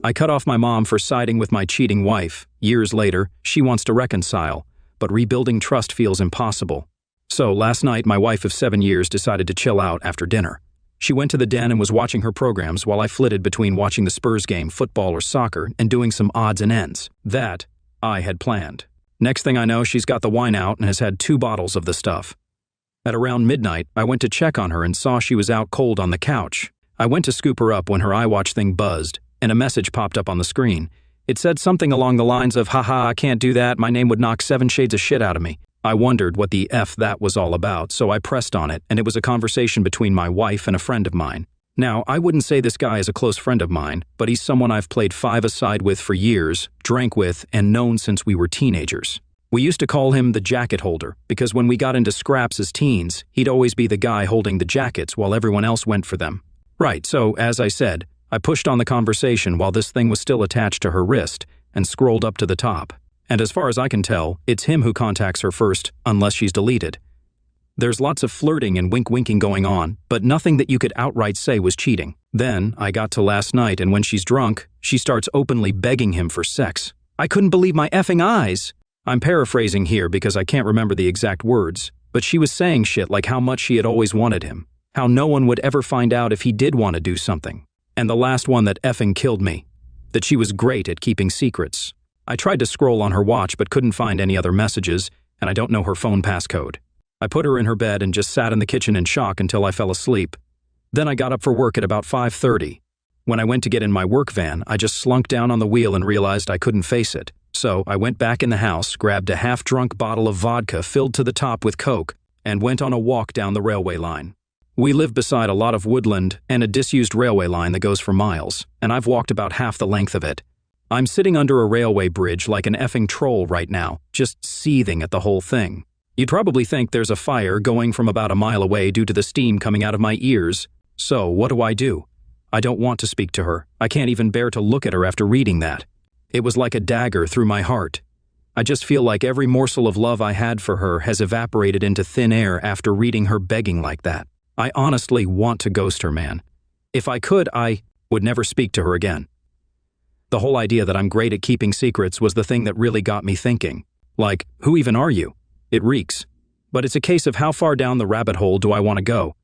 I cut off my mom for siding with my cheating wife. Years later, she wants to reconcile, but rebuilding trust feels impossible. So last night, my wife of 7 years decided to chill out after dinner. She went to the den and was watching her programs while I flitted between watching the Spurs game, football or soccer, and doing some odds and ends. That I had planned. Next thing I know, she's got the wine out and has had 2 bottles of the stuff. At around midnight, I went to check on her and saw she was out cold on the couch. I went to scoop her up when her iWatch thing buzzed, and a message popped up on the screen. It said something along the lines of, "Haha, I can't do that, my name would knock 7 shades of shit out of me." I wondered what the F that was all about, so I pressed on it, and it was a conversation between my wife and a friend of mine. Now, I wouldn't say this guy is a close friend of mine, but he's someone I've played 5-a-side with for years, drank with, and known since we were teenagers. We used to call him the jacket holder, because when we got into scraps as teens, he'd always be the guy holding the jackets while everyone else went for them. Right, so as I said, I pushed on the conversation while this thing was still attached to her wrist and scrolled up to the top. And as far as I can tell, it's him who contacts her first, unless she's deleted. There's lots of flirting and wink-winking going on, but nothing that you could outright say was cheating. Then, I got to last night, and when she's drunk, she starts openly begging him for sex. I couldn't believe my effing eyes! I'm paraphrasing here because I can't remember the exact words, but she was saying shit like how much she had always wanted him, how no one would ever find out if he did want to do something. And the last one that effing killed me, that she was great at keeping secrets. I tried to scroll on her watch but couldn't find any other messages, and I don't know her phone passcode. I put her in her bed and just sat in the kitchen in shock until I fell asleep. Then I got up for work at about 5:30. When I went to get in my work van, I just slunk down on the wheel and realized I couldn't face it. So I went back in the house, grabbed a half-drunk bottle of vodka filled to the top with Coke, and went on a walk down the railway line. We live beside a lot of woodland and a disused railway line that goes for miles, and I've walked about half the length of it. I'm sitting under a railway bridge like an effing troll right now, just seething at the whole thing. You'd probably think there's a fire going from about a mile away due to the steam coming out of my ears. So what do? I don't want to speak to her. I can't even bear to look at her after reading that. It was like a dagger through my heart. I just feel like every morsel of love I had for her has evaporated into thin air after reading her begging like that. I honestly want to ghost her, man. If I could, I would never speak to her again. The whole idea that I'm great at keeping secrets was the thing that really got me thinking. Like, who even are you? It reeks. But it's a case of how far down the rabbit hole do I want to go?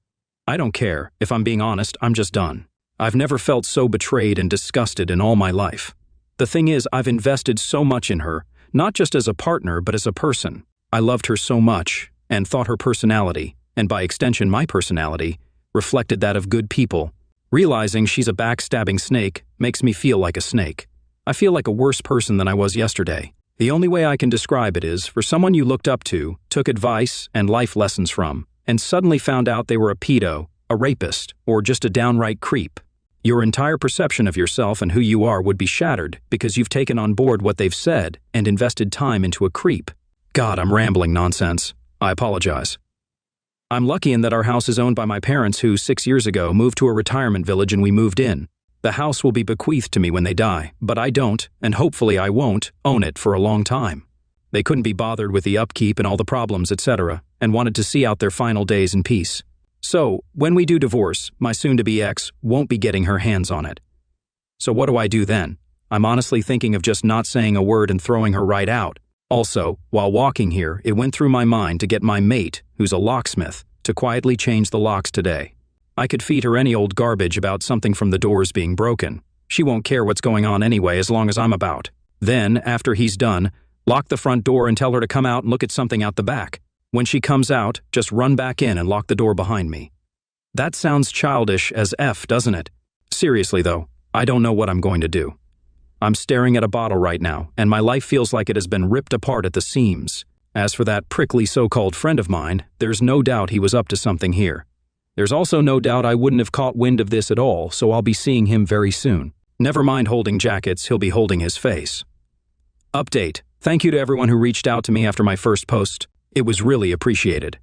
I don't care. If I'm being honest, I'm just done. I've never felt so betrayed and disgusted in all my life. The thing is, I've invested so much in her, not just as a partner, but as a person. I loved her so much, and thought her personality, and by extension my personality, reflected that of good people. Realizing she's a backstabbing snake makes me feel like a snake. I feel like a worse person than I was yesterday. The only way I can describe it is for someone you looked up to, took advice and life lessons from, and suddenly found out they were a pedo, a rapist, or just a downright creep. Your entire perception of yourself and who you are would be shattered because you've taken on board what they've said and invested time into a creep. God, I'm rambling nonsense. I apologize. I'm lucky in that our house is owned by my parents who, 6 years ago, moved to a retirement village and we moved in. The house will be bequeathed to me when they die, but I don't, and hopefully I won't, own it for a long time. They couldn't be bothered with the upkeep and all the problems, etc., and wanted to see out their final days in peace. So, when we do divorce, my soon-to-be ex won't be getting her hands on it. So what do I do then? I'm honestly thinking of just not saying a word and throwing her right out. Also, while walking here, it went through my mind to get my mate, who's a locksmith, to quietly change the locks today. I could feed her any old garbage about something from the doors being broken. She won't care what's going on anyway as long as I'm about. Then, after he's done, lock the front door and tell her to come out and look at something out the back. When she comes out, just run back in and lock the door behind me. That sounds childish as F, doesn't it? Seriously though, I don't know what I'm going to do. I'm staring at a bottle right now, and my life feels like it has been ripped apart at the seams. As for that prickly so-called friend of mine, there's no doubt he was up to something here. There's also no doubt I wouldn't have caught wind of this at all, so I'll be seeing him very soon. Never mind holding jackets, he'll be holding his face. Update. Thank you to everyone who reached out to me after my first post. It was really appreciated.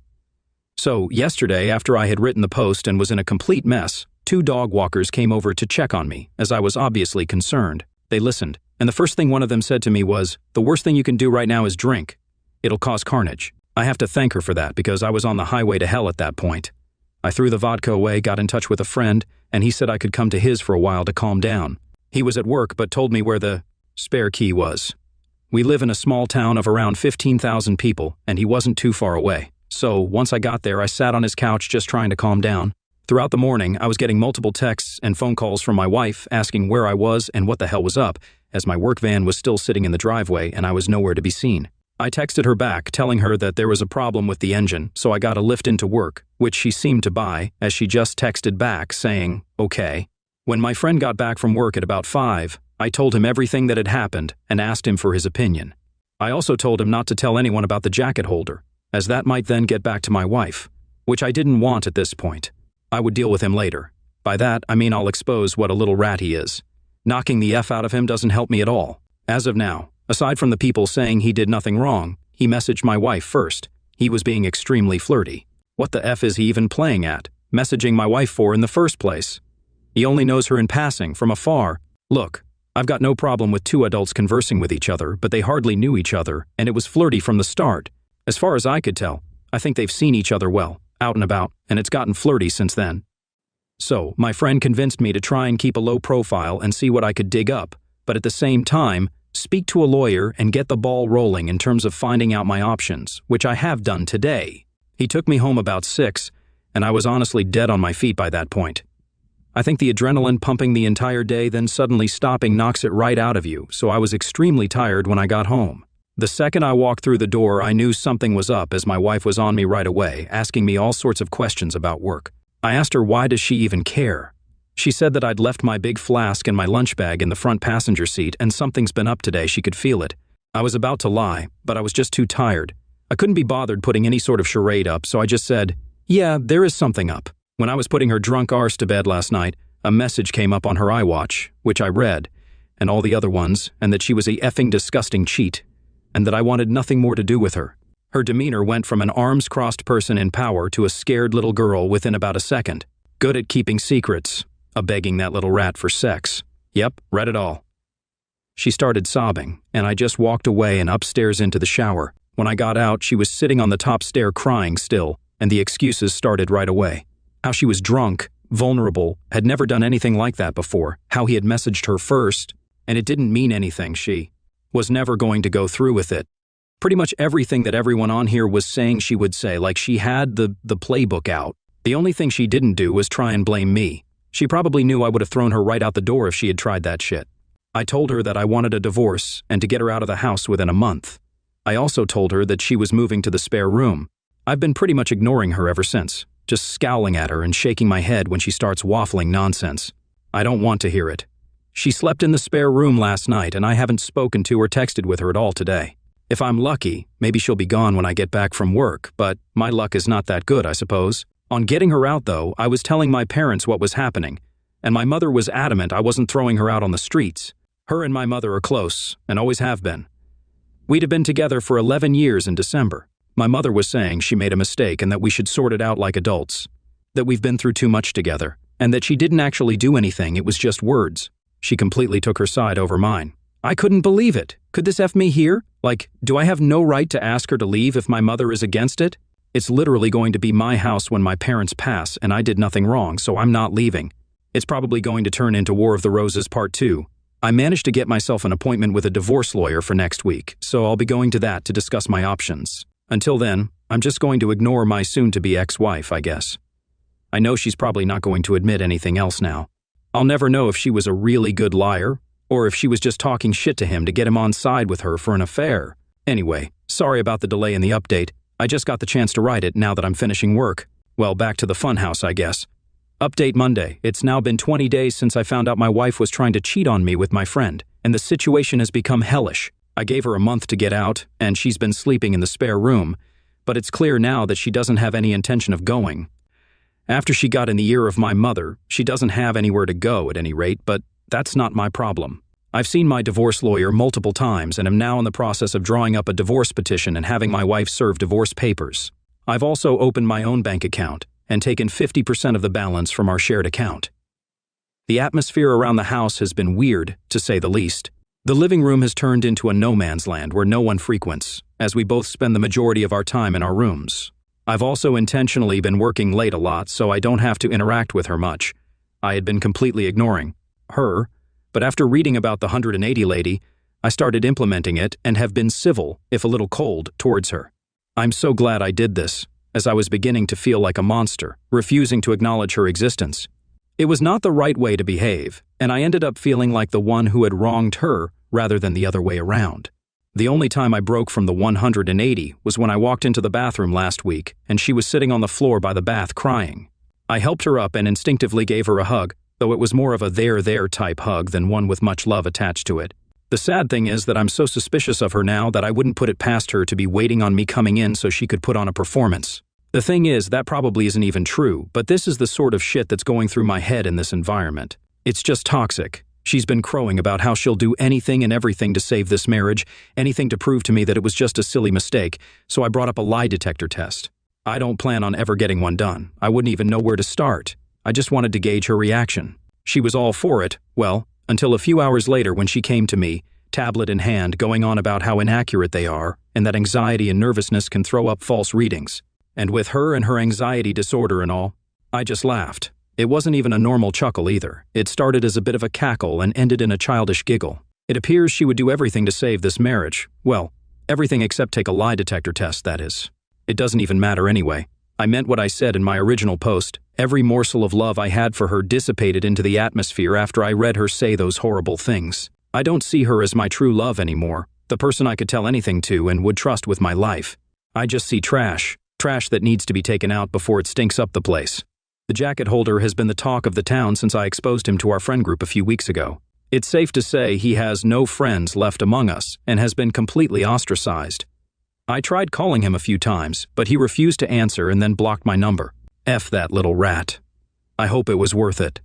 So, yesterday, after I had written the post and was in a complete mess, 2 dog walkers came over to check on me, as I was obviously concerned. They listened, and the first thing one of them said to me was, "The worst thing you can do right now is drink. It'll cause carnage." I have to thank her for that because I was on the highway to hell at that point. I threw the vodka away, got in touch with a friend, and he said I could come to his for a while to calm down. He was at work but told me where the spare key was. We live in a small town of around 15,000 people, and he wasn't too far away. So, once I got there, I sat on his couch just trying to calm down. Throughout the morning, I was getting multiple texts and phone calls from my wife asking where I was and what the hell was up, as my work van was still sitting in the driveway and I was nowhere to be seen. I texted her back, telling her that there was a problem with the engine, so I got a lift into work, which she seemed to buy, as she just texted back saying, okay. When my friend got back from work at about 5, I told him everything that had happened and asked him for his opinion. I also told him not to tell anyone about the jacket holder, as that might then get back to my wife, which I didn't want at this point. I would deal with him later. By that, I mean I'll expose what a little rat he is. Knocking the F out of him doesn't help me at all. As of now, aside from the people saying he did nothing wrong, he messaged my wife first. He was being extremely flirty. What the F is he even playing at, messaging my wife for in the first place? He only knows her in passing, from afar. Look, I've got no problem with two adults conversing with each other, but they hardly knew each other, and it was flirty from the start. As far as I could tell, I think they've seen each other well, out and about, and it's gotten flirty since then. So, my friend convinced me to try and keep a low profile and see what I could dig up, but at the same time, speak to a lawyer and get the ball rolling in terms of finding out my options, which I have done today. He took me home about 6, and I was honestly dead on my feet by that point. I think the adrenaline pumping the entire day then suddenly stopping knocks it right out of you, so I was extremely tired when I got home. The second I walked through the door, I knew something was up as my wife was on me right away, asking me all sorts of questions about work. I asked her why does she even care. She said that I'd left my big flask and my lunch bag in the front passenger seat and something's been up today, she could feel it. I was about to lie, but I was just too tired. I couldn't be bothered putting any sort of charade up, so I just said, yeah, there is something up. When I was putting her drunk arse to bed last night, a message came up on her iWatch, which I read, and all the other ones, and that she was a effing disgusting cheat, and that I wanted nothing more to do with her. Her demeanor went from an arms-crossed person in power to a scared little girl within about a second. Good at keeping secrets, a begging that little rat for sex. Yep, read it all. She started sobbing, and I just walked away and upstairs into the shower. When I got out, she was sitting on the top stair crying still, and the excuses started right away. How she was drunk, vulnerable, had never done anything like that before, how he had messaged her first, and it didn't mean anything, she was never going to go through with it. Pretty much everything that everyone on here was saying she would say, like she had the playbook out. The only thing she didn't do was try and blame me. She probably knew I would have thrown her right out the door if she had tried that shit. I told her that I wanted a divorce and to get her out of the house within a month. I also told her that she was moving to the spare room. I've been pretty much ignoring her ever since, just scowling at her and shaking my head when she starts waffling nonsense. I don't want to hear it. She slept in the spare room last night and I haven't spoken to or texted with her at all today. If I'm lucky, maybe she'll be gone when I get back from work, but my luck is not that good, I suppose. On getting her out, though, I was telling my parents what was happening, and my mother was adamant I wasn't throwing her out on the streets. Her and my mother are close, and always have been. We'd have been together for 11 years in December. My mother was saying she made a mistake and that we should sort it out like adults, that we've been through too much together, and that she didn't actually do anything, it was just words. She completely took her side over mine. I couldn't believe it. Could this F me here? Like, do I have no right to ask her to leave if my mother is against it? It's literally going to be my house when my parents pass, and I did nothing wrong, so I'm not leaving. It's probably going to turn into War of the Roses Part 2. I managed to get myself an appointment with a divorce lawyer for next week, so I'll be going to that to discuss my options. Until then, I'm just going to ignore my soon-to-be ex-wife, I guess. I know she's probably not going to admit anything else now. I'll never know if she was a really good liar, or if she was just talking shit to him to get him on side with her for an affair. Anyway, sorry about the delay in the update. I just got the chance to write it now that I'm finishing work. Well, back to the funhouse, I guess. Update Monday. It's now been 20 days since I found out my wife was trying to cheat on me with my friend, and the situation has become hellish. I gave her a month to get out, and she's been sleeping in the spare room, but it's clear now that she doesn't have any intention of going. After she got in the ear of my mother, she doesn't have anywhere to go at any rate, but that's not my problem. I've seen my divorce lawyer multiple times and am now in the process of drawing up a divorce petition and having my wife serve divorce papers. I've also opened my own bank account and taken 50% of the balance from our shared account. The atmosphere around the house has been weird, to say the least. The living room has turned into a no-man's land where no one frequents, as we both spend the majority of our time in our rooms. I've also intentionally been working late a lot so I don't have to interact with her much. I had been completely ignoring her, But after reading about the 180 lady, I started implementing it and have been civil, if a little cold, towards her. I'm so glad I did this, as I was beginning to feel like a monster, refusing to acknowledge her existence. It was not the right way to behave, and I ended up feeling like the one who had wronged her rather than the other way around. The only time I broke from the 180 was when I walked into the bathroom last week and she was sitting on the floor by the bath crying. I helped her up and instinctively gave her a hug, though it was more of a there type hug than one with much love attached to it. The sad thing is that I'm so suspicious of her now that I wouldn't put it past her to be waiting on me coming in so she could put on a performance. The thing is, that probably isn't even true, but this is the sort of shit that's going through my head in this environment. It's just toxic. She's been crowing about how she'll do anything and everything to save this marriage, anything to prove to me that it was just a silly mistake, so I brought up a lie detector test. I don't plan on ever getting one done. I wouldn't even know where to start. I just wanted to gauge her reaction. She was all for it, well, until a few hours later when she came to me, tablet in hand, going on about how inaccurate they are and that anxiety and nervousness can throw up false readings. And with her and her anxiety disorder and all, I just laughed. It wasn't even a normal chuckle either. It started as a bit of a cackle and ended in a childish giggle. It appears she would do everything to save this marriage. Well, everything except take a lie detector test, that is. It doesn't even matter anyway. I meant what I said in my original post. Every morsel of love I had for her dissipated into the atmosphere after I read her say those horrible things. I don't see her as my true love anymore, the person I could tell anything to and would trust with my life. I just see trash that needs to be taken out before it stinks up the place. The jacket holder has been the talk of the town since I exposed him to our friend group a few weeks ago. It's safe to say he has no friends left among us and has been completely ostracized. I tried calling him a few times, but he refused to answer and then blocked my number. F that little rat. I hope it was worth it.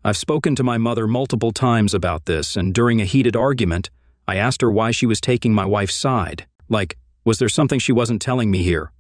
I've spoken to my mother multiple times about this, and during a heated argument, I asked her why she was taking my wife's side. Like, was there something she wasn't telling me here?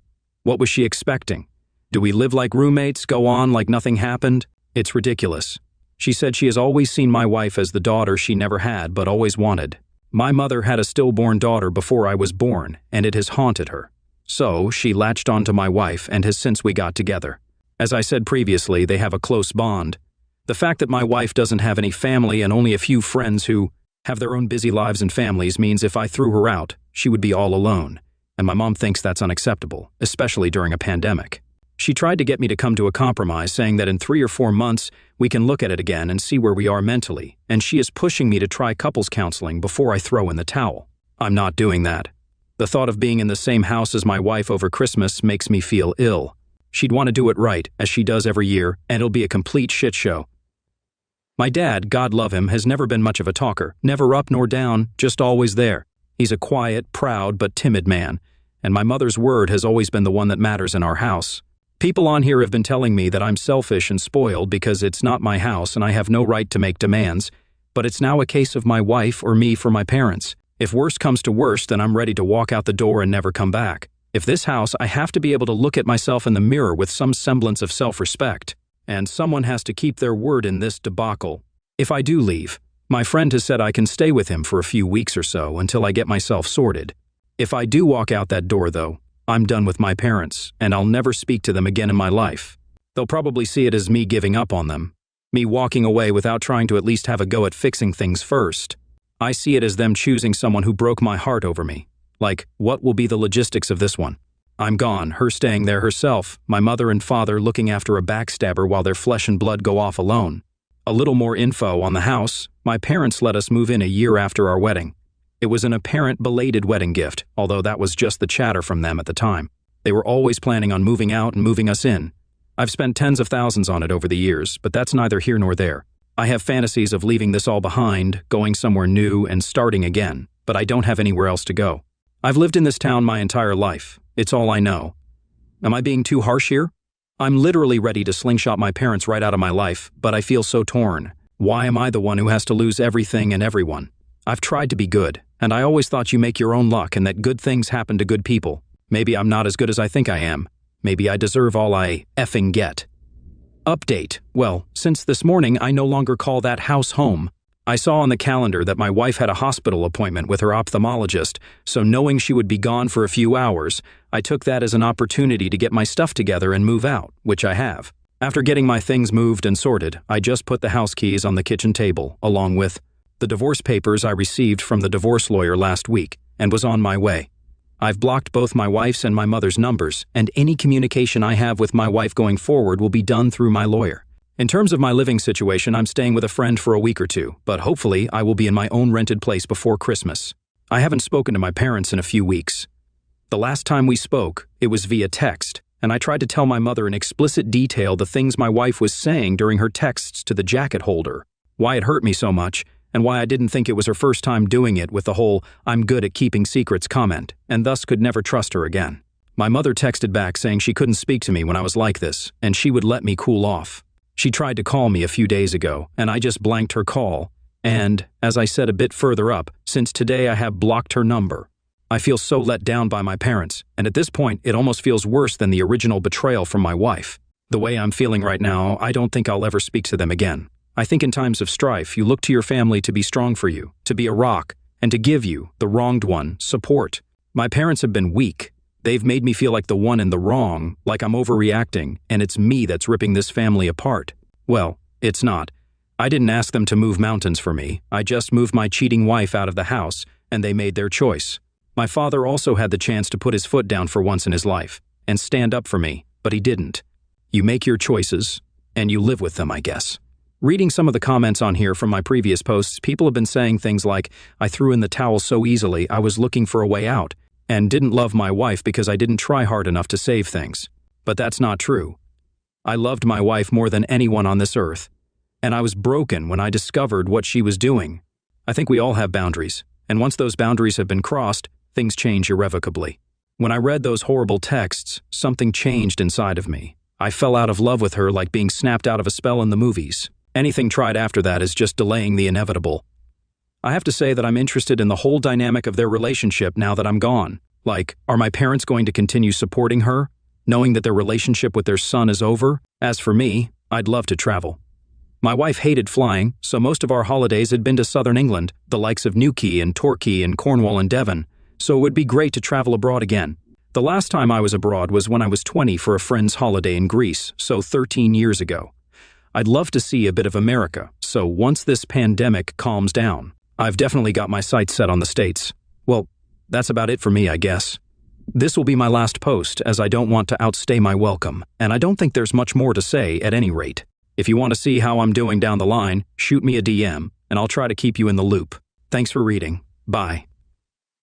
What was she expecting? Do we live like roommates, go on like nothing happened? It's ridiculous. She said she has always seen my wife as the daughter she never had but always wanted. My mother had a stillborn daughter before I was born, and it has haunted her. So, she latched onto my wife and has since we got together. As I said previously, they have a close bond. The fact that my wife doesn't have any family and only a few friends who have their own busy lives and families means if I threw her out, she would be all alone. And my mom thinks that's unacceptable, especially during a pandemic. She tried to get me to come to a compromise, saying that in 3 or 4 months, we can look at it again and see where we are mentally, and she is pushing me to try couples counseling before I throw in the towel. I'm not doing that. The thought of being in the same house as my wife over Christmas makes me feel ill. She'd want to do it right, as she does every year, and it'll be a complete shit show. My dad, God love him, has never been much of a talker, never up nor down, just always there. He's a quiet, proud, but timid man, and my mother's word has always been the one that matters in our house. People on here have been telling me that I'm selfish and spoiled because it's not my house and I have no right to make demands, but it's now a case of my wife or me for my parents. If worse comes to worse, then I'm ready to walk out the door and never come back. If this house, I have to be able to look at myself in the mirror with some semblance of self-respect, and someone has to keep their word in this debacle. If I do leave, my friend has said I can stay with him for a few weeks or so until I get myself sorted. If I do walk out that door, though, I'm done with my parents, and I'll never speak to them again in my life. They'll probably see it as me giving up on them, me walking away without trying to at least have a go at fixing things first. I see it as them choosing someone who broke my heart over me. Like, what will be the logistics of this one? I'm gone, her staying there herself, my mother and father looking after a backstabber while their flesh and blood go off alone. A little more info on the house. My parents let us move in a year after our wedding. It was an apparent belated wedding gift, although that was just the chatter from them at the time. They were always planning on moving out and moving us in. I've spent tens of thousands on it over the years, but that's neither here nor there. I have fantasies of leaving this all behind, going somewhere new and starting again, but I don't have anywhere else to go. I've lived in this town my entire life. It's all I know. Am I being too harsh here? I'm literally ready to slingshot my parents right out of my life, but I feel so torn. Why am I the one who has to lose everything and everyone? I've tried to be good, and I always thought you make your own luck and that good things happen to good people. Maybe I'm not as good as I think I am. Maybe I deserve all I effing get. Update. Well, since this morning, I no longer call that house home. I saw on the calendar that my wife had a hospital appointment with her ophthalmologist, so knowing she would be gone for a few hours, I took that as an opportunity to get my stuff together and move out, which I have. After getting my things moved and sorted, I just put the house keys on the kitchen table, along with the divorce papers I received from the divorce lawyer last week and was on my way. I've blocked both my wife's and my mother's numbers, and any communication I have with my wife going forward will be done through my lawyer. In terms of my living situation, I'm staying with a friend for a week or two, but hopefully I will be in my own rented place before Christmas. I haven't spoken to my parents in a few weeks. The last time we spoke, it was via text, and I tried to tell my mother in explicit detail the things my wife was saying during her texts to the jacket holder, why it hurt me so much, and why I didn't think it was her first time doing it with the whole "I'm good at keeping secrets" comment, and thus could never trust her again. My mother texted back saying she couldn't speak to me when I was like this, and she would let me cool off. She tried to call me a few days ago, and I just blanked her call, and, as I said a bit further up, since today I have blocked her number. I feel so let down by my parents, and at this point it almost feels worse than the original betrayal from my wife. The way I'm feeling right now, I don't think I'll ever speak to them again. I think in times of strife, you look to your family to be strong for you, to be a rock, and to give you, the wronged one, support. My parents have been weak. They've made me feel like the one in the wrong, like I'm overreacting, and it's me that's ripping this family apart. Well, it's not. I didn't ask them to move mountains for me. I just moved my cheating wife out of the house, and they made their choice. My father also had the chance to put his foot down for once in his life and stand up for me, but he didn't. You make your choices, and you live with them, I guess. Reading some of the comments on here from my previous posts, people have been saying things like, "I threw in the towel so easily, I was looking for a way out, and didn't love my wife because I didn't try hard enough to save things." But that's not true. I loved my wife more than anyone on this earth, and I was broken when I discovered what she was doing. I think we all have boundaries, and once those boundaries have been crossed, things change irrevocably. When I read those horrible texts, something changed inside of me. I fell out of love with her like being snapped out of a spell in the movies. Anything tried after that is just delaying the inevitable. I have to say that I'm interested in the whole dynamic of their relationship now that I'm gone. Like, are my parents going to continue supporting her, knowing that their relationship with their son is over? As for me, I'd love to travel. My wife hated flying, so most of our holidays had been to southern England, the likes of Newquay and Torquay and Cornwall and Devon, so it would be great to travel abroad again. The last time I was abroad was when I was 20 for a friend's holiday in Greece, so 13 years ago. I'd love to see a bit of America, so once this pandemic calms down, I've definitely got my sights set on the States. Well, that's about it for me, I guess. This will be my last post, as I don't want to outstay my welcome, and I don't think there's much more to say at any rate. If you want to see how I'm doing down the line, shoot me a DM, and I'll try to keep you in the loop. Thanks for reading. Bye.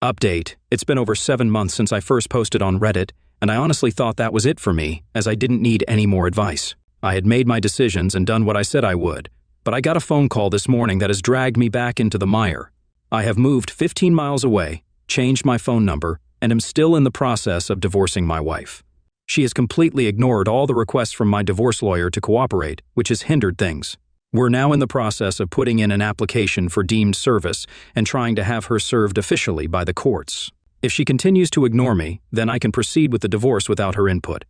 Update. It's been over 7 months since I first posted on Reddit, and I honestly thought that was it for me, as I didn't need any more advice. I had made my decisions and done what I said I would, but I got a phone call this morning that has dragged me back into the mire. I have moved 15 miles away, changed my phone number, and am still in the process of divorcing my wife. She has completely ignored all the requests from my divorce lawyer to cooperate, which has hindered things. We're now in the process of putting in an application for deemed service and trying to have her served officially by the courts. If she continues to ignore me, then I can proceed with the divorce without her input.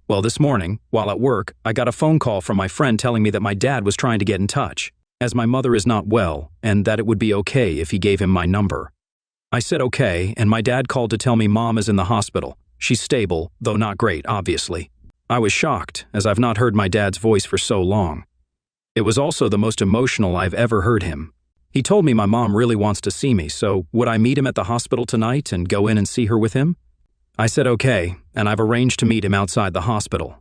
Well, this morning, while at work, I got a phone call from my friend telling me that my dad was trying to get in touch, as my mother is not well, and that it would be okay if he gave him my number. I said okay, and my dad called to tell me Mom is in the hospital. She's stable, though not great, obviously. I was shocked, as I've not heard my dad's voice for so long. It was also the most emotional I've ever heard him. He told me my mom really wants to see me, so would I meet him at the hospital tonight and go in and see her with him? I said okay, and I've arranged to meet him outside the hospital.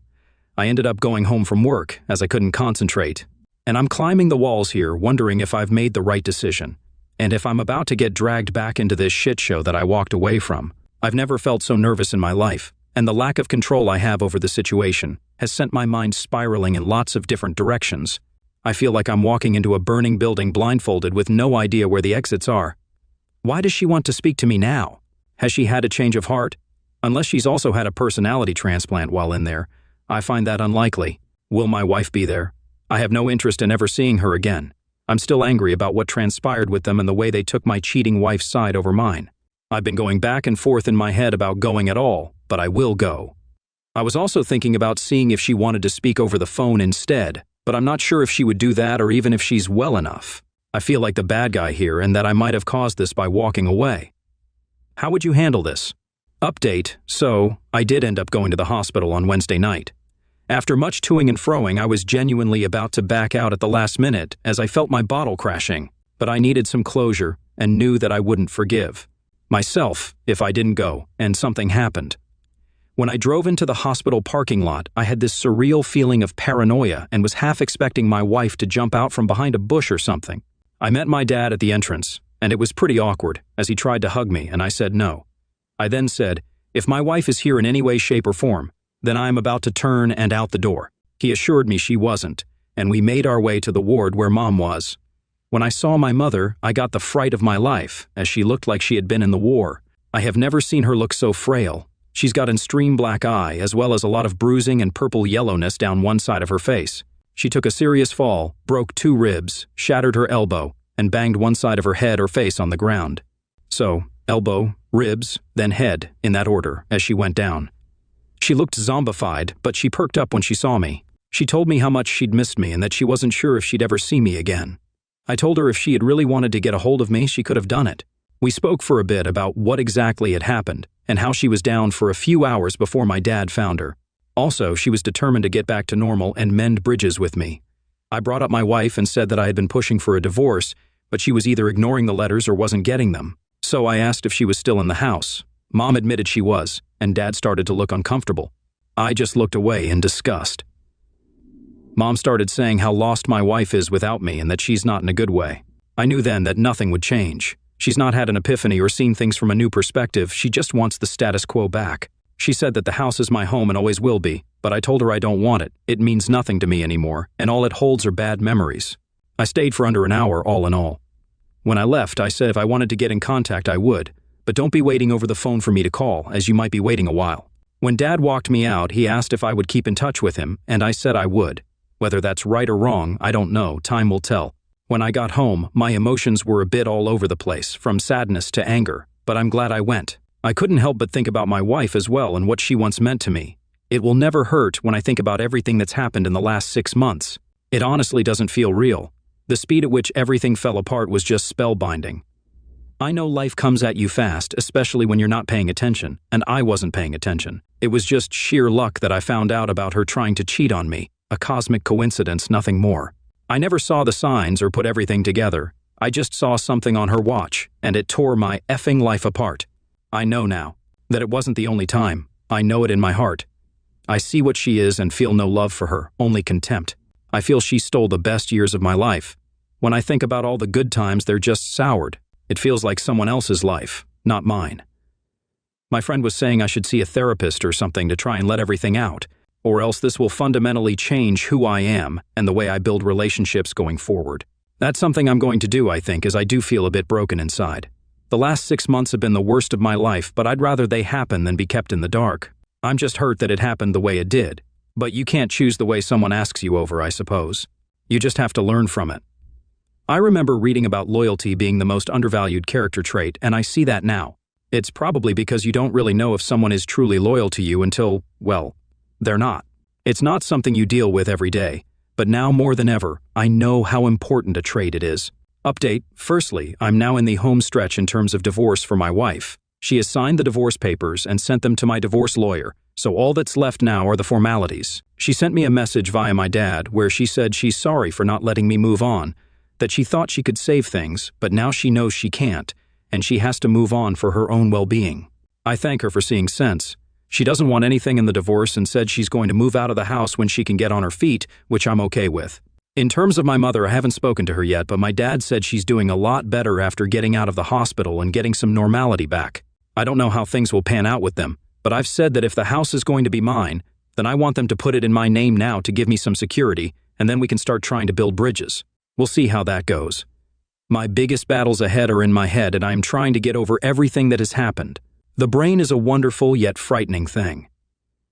I ended up going home from work, as I couldn't concentrate, and I'm climbing the walls here, wondering if I've made the right decision, and if I'm about to get dragged back into this shit show that I walked away from. I've never felt so nervous in my life, and the lack of control I have over the situation has sent my mind spiraling in lots of different directions. I feel like I'm walking into a burning building blindfolded with no idea where the exits are. Why does she want to speak to me now? Has she had a change of heart? Unless she's also had a personality transplant while in there, I find that unlikely. Will my wife be there? I have no interest in ever seeing her again. I'm still angry about what transpired with them and the way they took my cheating wife's side over mine. I've been going back and forth in my head about going at all, but I will go. I was also thinking about seeing if she wanted to speak over the phone instead, but I'm not sure if she would do that or even if she's well enough. I feel like the bad guy here and that I might have caused this by walking away. How would you handle this? Update, so I did end up going to the hospital on Wednesday night. After much toing and froing, I was genuinely about to back out at the last minute as I felt my bottle crashing. But I needed some closure and knew that I wouldn't forgive myself if I didn't go and something happened. When I drove into the hospital parking lot, I had this surreal feeling of paranoia and was half expecting my wife to jump out from behind a bush or something. I met my dad at the entrance, and it was pretty awkward as he tried to hug me, and I said no. I then said, "If my wife is here in any way, shape, or form, then I am about to turn and out the door." He assured me she wasn't, and we made our way to the ward where Mom was. When I saw my mother, I got the fright of my life, as she looked like she had been in the war. I have never seen her look so frail. She's got an extreme black eye, as well as a lot of bruising and purple yellowness down one side of her face. She took a serious fall, broke 2 ribs, shattered her elbow, and banged one side of her head or face on the ground. So, elbow, ribs, then head, in that order, as she went down. She looked zombified, but she perked up when she saw me. She told me how much she'd missed me and that she wasn't sure if she'd ever see me again. I told her if she had really wanted to get a hold of me, she could have done it. We spoke for a bit about what exactly had happened and how she was down for a few hours before my dad found her. Also, she was determined to get back to normal and mend bridges with me. I brought up my wife and said that I had been pushing for a divorce, but she was either ignoring the letters or wasn't getting them. So I asked if she was still in the house. Mom admitted she was, and Dad started to look uncomfortable. I just looked away in disgust. Mom started saying how lost my wife is without me and that she's not in a good way. I knew then that nothing would change. She's not had an epiphany or seen things from a new perspective, she just wants the status quo back. She said that the house is my home and always will be, but I told her I don't want it. It means nothing to me anymore, and all it holds are bad memories. I stayed for under an hour, all in all. When I left, I said if I wanted to get in contact, I would, but don't be waiting over the phone for me to call, as you might be waiting a while. When Dad walked me out, he asked if I would keep in touch with him, and I said I would. Whether that's right or wrong, I don't know, time will tell. When I got home, my emotions were a bit all over the place, from sadness to anger, but I'm glad I went. I couldn't help but think about my wife as well and what she once meant to me. It will never hurt when I think about everything that's happened in the last 6 months. It honestly doesn't feel real. The speed at which everything fell apart was just spellbinding. I know life comes at you fast, especially when you're not paying attention, and I wasn't paying attention. It was just sheer luck that I found out about her trying to cheat on me, a cosmic coincidence, nothing more. I never saw the signs or put everything together. I just saw something on her watch, and it tore my effing life apart. I know now that it wasn't the only time. I know it in my heart. I see what she is and feel no love for her, only contempt. I feel she stole the best years of my life. When I think about all the good times, they're just soured. It feels like someone else's life, not mine. My friend was saying I should see a therapist or something to try and let everything out, or else this will fundamentally change who I am and the way I build relationships going forward. That's something I'm going to do, I think, as I do feel a bit broken inside. The last 6 months have been the worst of my life, but I'd rather they happen than be kept in the dark. I'm just hurt that it happened the way it did. But you can't choose the way someone asks you over, I suppose. You just have to learn from it. I remember reading about loyalty being the most undervalued character trait, and I see that now. It's probably because you don't really know if someone is truly loyal to you until, well, they're not. It's not something you deal with every day, but now more than ever, I know how important a trait it is. Update: firstly, I'm now in the home stretch in terms of divorce for my wife. She has signed the divorce papers and sent them to my divorce lawyer, so all that's left now are the formalities. She sent me a message via my dad where she said she's sorry for not letting me move on, that she thought she could save things, but now she knows she can't, and she has to move on for her own well-being. I thank her for seeing sense. She doesn't want anything in the divorce and said she's going to move out of the house when she can get on her feet, which I'm okay with. In terms of my mother, I haven't spoken to her yet, but my dad said she's doing a lot better after getting out of the hospital and getting some normality back. I don't know how things will pan out with them, but I've said that if the house is going to be mine, then I want them to put it in my name now to give me some security, and then we can start trying to build bridges. We'll see how that goes. My biggest battles ahead are in my head, and I am trying to get over everything that has happened. The brain is a wonderful yet frightening thing.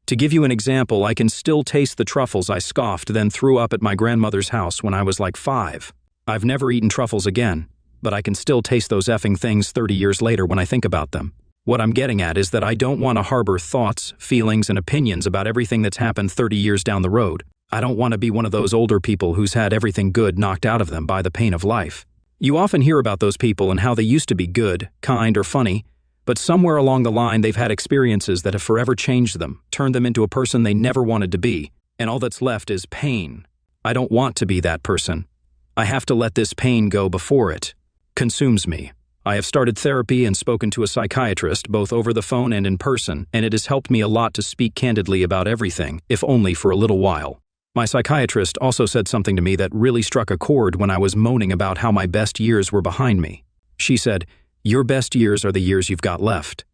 To give you an example, I can still taste the truffles I scoffed then threw up at my grandmother's house when I was like 5. I've never eaten truffles again, but I can still taste those effing things 30 years later when I think about them. What I'm getting at is that I don't want to harbor thoughts, feelings, and opinions about everything that's happened 30 years down the road. I don't want to be one of those older people who's had everything good knocked out of them by the pain of life. You often hear about those people and how they used to be good, kind, or funny, but somewhere along the line they've had experiences that have forever changed them, turned them into a person they never wanted to be, and all that's left is pain. I don't want to be that person. I have to let this pain go before it consumes me. I have started therapy and spoken to a psychiatrist both over the phone and in person, and it has helped me a lot to speak candidly about everything, if only for a little while. My psychiatrist also said something to me that really struck a chord when I was moaning about how my best years were behind me. She said, "Your best years are the years you've got left."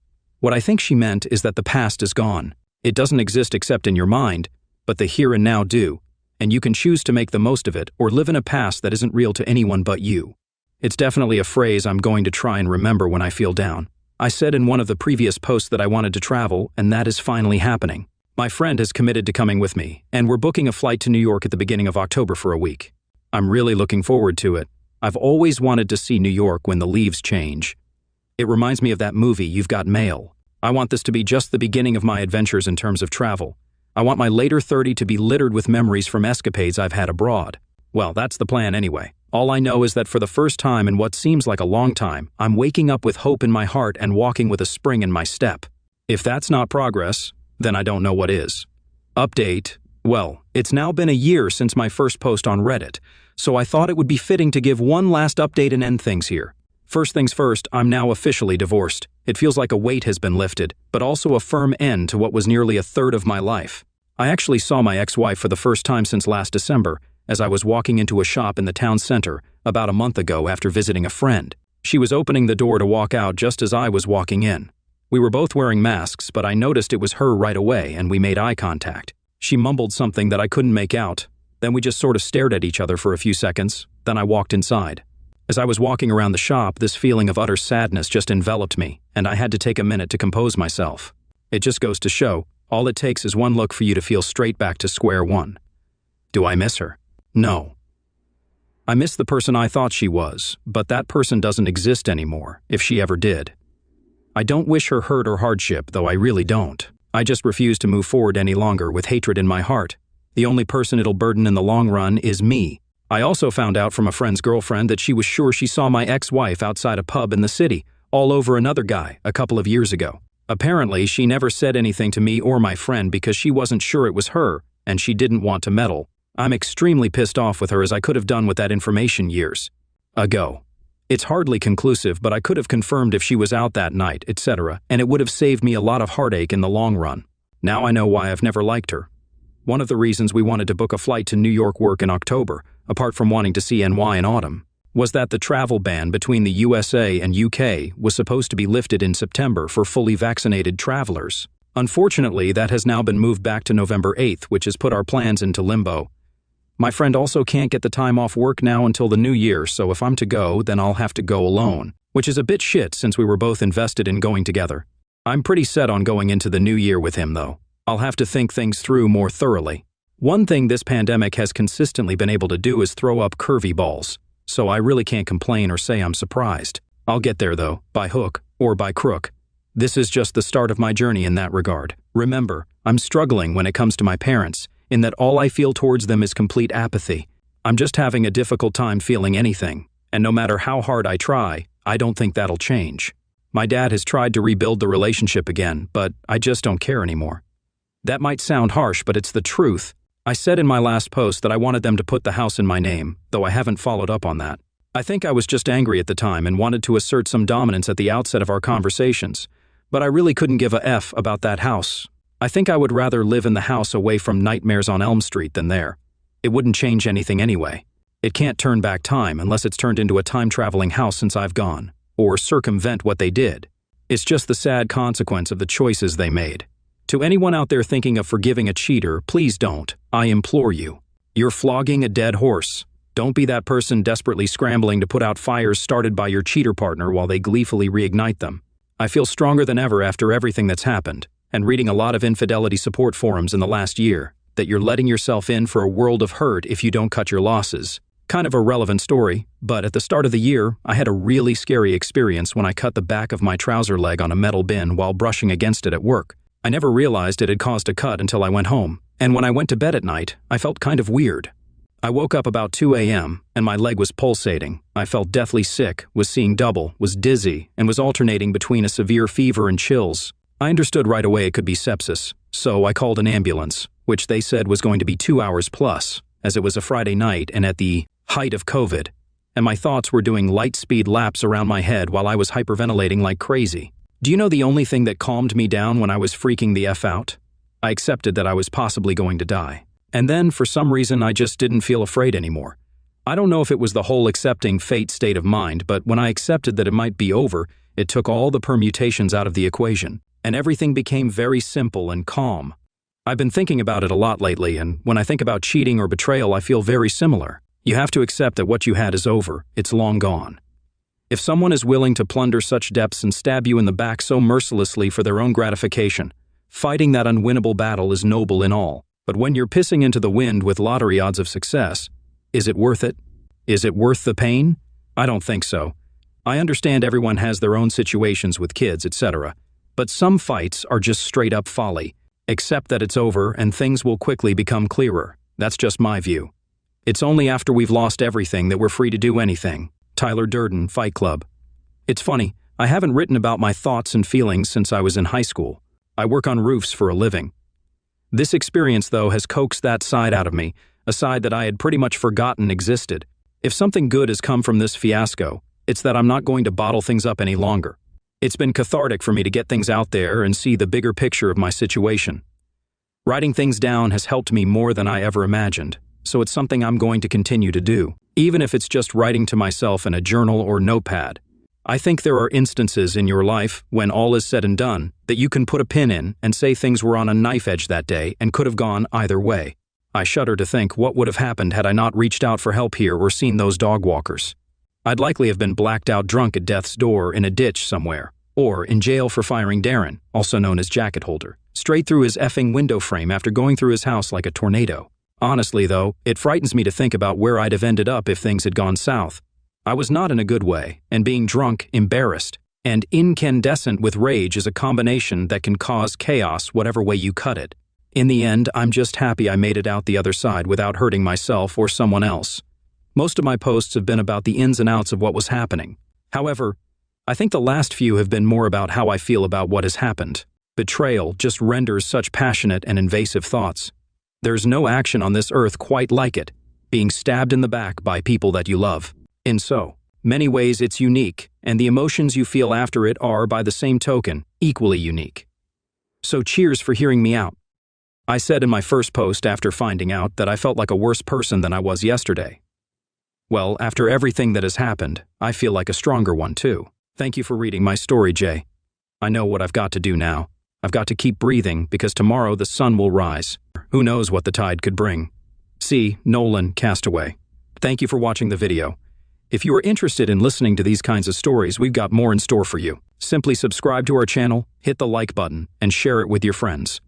What I think she meant is that the past is gone. It doesn't exist except in your mind, but the here and now do, and you can choose to make the most of it or live in a past that isn't real to anyone but you. It's definitely a phrase I'm going to try and remember when I feel down. I said in one of the previous posts that I wanted to travel, and that is finally happening. My friend has committed to coming with me, and we're booking a flight to New York at the beginning of October for a week. I'm really looking forward to it. I've always wanted to see New York when the leaves change. It reminds me of that movie, You've Got Mail. I want this to be just the beginning of my adventures in terms of travel. I want my later 30 to be littered with memories from escapades I've had abroad. Well, that's the plan anyway. All I know is that for the first time in what seems like a long time, I'm waking up with hope in my heart and walking with a spring in my step. If that's not progress, then I don't know what is. Update. Well, it's now been a year since my first post on Reddit, so I thought it would be fitting to give one last update and end things here. First things first, I'm now officially divorced. It feels like a weight has been lifted, but also a firm end to what was nearly a third of my life. I actually saw my ex-wife for the first time since last December, as I was walking into a shop in the town center about a month ago after visiting a friend. She was opening the door to walk out just as I was walking in. We were both wearing masks, but I noticed it was her right away and we made eye contact. She mumbled something that I couldn't make out. Then we just sort of stared at each other for a few seconds. Then I walked inside. As I was walking around the shop, this feeling of utter sadness just enveloped me, and I had to take a minute to compose myself. It just goes to show, all it takes is one look for you to feel straight back to square one. Do I miss her? No. I miss the person I thought she was, but that person doesn't exist anymore, if she ever did. I don't wish her hurt or hardship, though I really don't. I just refuse to move forward any longer with hatred in my heart. The only person it'll burden in the long run is me. I also found out from a friend's girlfriend that she was sure she saw my ex-wife outside a pub in the city, all over another guy, a couple of years ago. Apparently, she never said anything to me or my friend because she wasn't sure it was her, and she didn't want to meddle. I'm extremely pissed off with her as I could have done with that information years ago. It's hardly conclusive, but I could have confirmed if she was out that night, etc., and it would have saved me a lot of heartache in the long run. Now I know why I've never liked her. One of the reasons we wanted to book a flight to New York work in October, apart from wanting to see NY in autumn, was that the travel ban between the USA and UK was supposed to be lifted in September for fully vaccinated travelers. Unfortunately, that has now been moved back to November 8th, which has put our plans into limbo. My friend also can't get the time off work now until the new year, so if I'm to go, then I'll have to go alone, which is a bit shit since we were both invested in going together. I'm pretty set on going into the new year with him, though. I'll have to think things through more thoroughly. One thing this pandemic has consistently been able to do is throw up curvy balls, so I really can't complain or say I'm surprised. I'll get there, though, by hook or by crook. This is just the start of my journey in that regard. Remember, I'm struggling when it comes to my parents, in that all I feel towards them is complete apathy. I'm just having a difficult time feeling anything, and no matter how hard I try, I don't think that'll change. My dad has tried to rebuild the relationship again, but I just don't care anymore. That might sound harsh, but it's the truth. I said in my last post that I wanted them to put the house in my name, though I haven't followed up on that. I think I was just angry at the time and wanted to assert some dominance at the outset of our conversations, but I really couldn't give a F about that house. I think I would rather live in the house away from Nightmares on Elm Street than there. It wouldn't change anything anyway. It can't turn back time unless it's turned into a time-traveling house since I've gone, or circumvent what they did. It's just the sad consequence of the choices they made. To anyone out there thinking of forgiving a cheater, please don't. I implore you. You're flogging a dead horse. Don't be that person desperately scrambling to put out fires started by your cheater partner while they gleefully reignite them. I feel stronger than ever after everything that's happened, and reading a lot of infidelity support forums in the last year, that you're letting yourself in for a world of hurt if you don't cut your losses. Kind of a relevant story, but at the start of the year, I had a really scary experience when I cut the back of my trouser leg on a metal bin while brushing against it at work. I never realized it had caused a cut until I went home, and when I went to bed at night, I felt kind of weird. I woke up about 2 a.m., and my leg was pulsating. I felt deathly sick, was seeing double, was dizzy, and was alternating between a severe fever and chills. I understood right away it could be sepsis, so I called an ambulance, which they said was going to be 2 hours plus, as it was a Friday night and at the height of COVID, and my thoughts were doing light-speed laps around my head while I was hyperventilating like crazy. Do you know the only thing that calmed me down when I was freaking the F out? I accepted that I was possibly going to die. And then, for some reason, I just didn't feel afraid anymore. I don't know if it was the whole accepting fate state of mind, but when I accepted that it might be over, it took all the permutations out of the equation, and everything became very simple and calm. I've been thinking about it a lot lately, and when I think about cheating or betrayal, I feel very similar. You have to accept that what you had is over. It's long gone. If someone is willing to plunder such depths and stab you in the back so mercilessly for their own gratification, fighting that unwinnable battle is noble in all. But when you're pissing into the wind with lottery odds of success, is it worth it? Is it worth the pain? I don't think so. I understand everyone has their own situations with kids, etc. But some fights are just straight up folly. Accept that it's over and things will quickly become clearer. That's just my view. It's only after we've lost everything that we're free to do anything. Tyler Durden, Fight Club. It's funny, I haven't written about my thoughts and feelings since I was in high school. I work on roofs for a living. This experience, though, has coaxed that side out of me, a side that I had pretty much forgotten existed. If something good has come from this fiasco, it's that I'm not going to bottle things up any longer. It's been cathartic for me to get things out there and see the bigger picture of my situation. Writing things down has helped me more than I ever imagined, so it's something I'm going to continue to do, even if it's just writing to myself in a journal or notepad. I think there are instances in your life, when all is said and done, that you can put a pin in and say things were on a knife edge that day and could have gone either way. I shudder to think what would have happened had I not reached out for help here or seen those dog walkers. I'd likely have been blacked out drunk at death's door in a ditch somewhere, or in jail for firing Darren, also known as Jacket Holder, straight through his effing window frame after going through his house like a tornado. Honestly, though, it frightens me to think about where I'd have ended up if things had gone south. I was not in a good way, and being drunk, embarrassed, and incandescent with rage is a combination that can cause chaos whatever way you cut it. In the end, I'm just happy I made it out the other side without hurting myself or someone else. Most of my posts have been about the ins and outs of what was happening. However, I think the last few have been more about how I feel about what has happened. Betrayal just renders such passionate and invasive thoughts. There's no action on this earth quite like it, being stabbed in the back by people that you love. In so many ways it's unique, and the emotions you feel after it are, by the same token, equally unique. So cheers for hearing me out. I said in my first post after finding out that I felt like a worse person than I was yesterday. Well, after everything that has happened, I feel like a stronger one too. Thank you for reading my story, Jay. I know what I've got to do now. I've got to keep breathing because tomorrow the sun will rise. Who knows what the tide could bring. See, Nolan, Castaway. Thank you for watching the video. If you are interested in listening to these kinds of stories, we've got more in store for you. Simply subscribe to our channel, hit the like button, and share it with your friends.